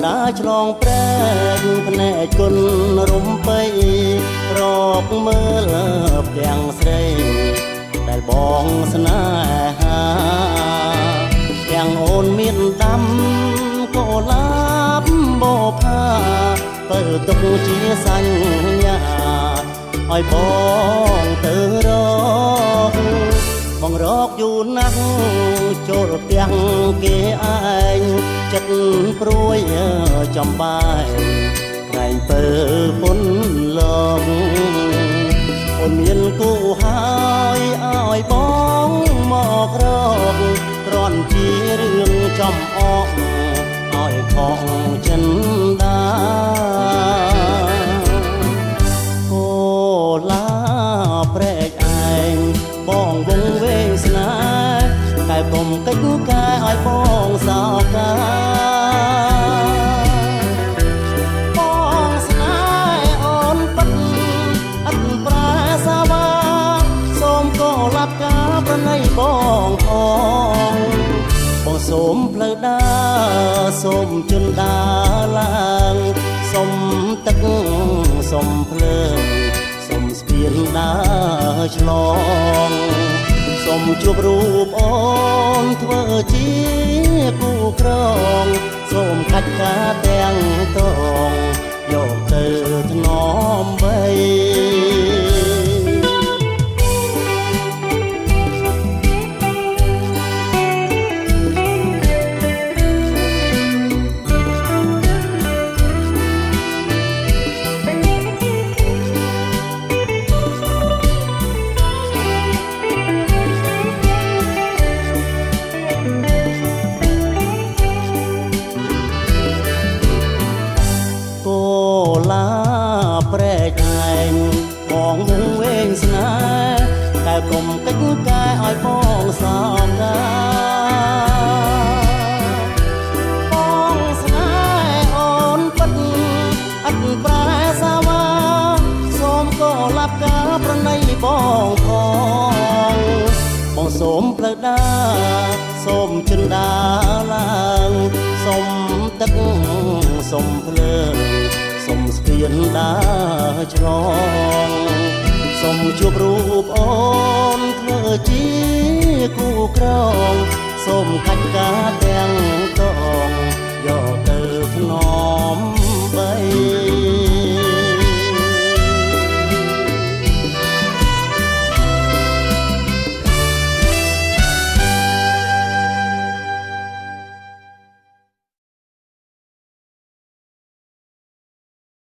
ដើរឆ្លងព្រែកភ្នែកគុណរំពៃរកមើលផ្ទាំងស្រីដែលបងស្នេហាទាំងអូនមានដាំក៏ឡាបបោផាទៅទុកជាសញ្ញាឲ្យបងទៅរកបងរកយូរណាស់ចូលផ្ទះគេឯងចិត្តព្រួយចំបាយក្រែងពើពុនលងអូនមានគូហើយឲ្យបងមករកគ្រាន់ជារឿងចំអកឲ្យខកចិនដាអូឡាព្រែកឯងបងវងវែងស្នេហ៍តែកុំកិច្ចការឲ្យបងសោកាបងស្នេហ៍អូនពិតអត់ប្រាសាវាសូមក៏លាប់ការប្រណីបងផងបងសូមផ្លូវដើរសូមជន់ដើរឡើងសូមទឹកសូមភ្លើងសូមស្ពានដើរឆ្លងសូមជួបរូបអូនធ្វើជាគូក្រងសូមខាច់ការទាំងតងយកទៅថ្នមបីព្រែកឯងបងវងវែងស្នេហ៍តែកុំកិច្ចការឲ្យបងសោកាបងស្នេហ៍អូនពិតអត់ប្រែសាវាសូមក៏លាប់ការប្រណីបងផងបងសូមផ្លូវដើរសូមជន់ដើរឡើងសូមទឹកសូមភ្លើងសូមស្ពានដើរឆ្លងសូមជួបរូបអូនធ្វើជាគូក្រងសូមកាច់ការទាំងតងយក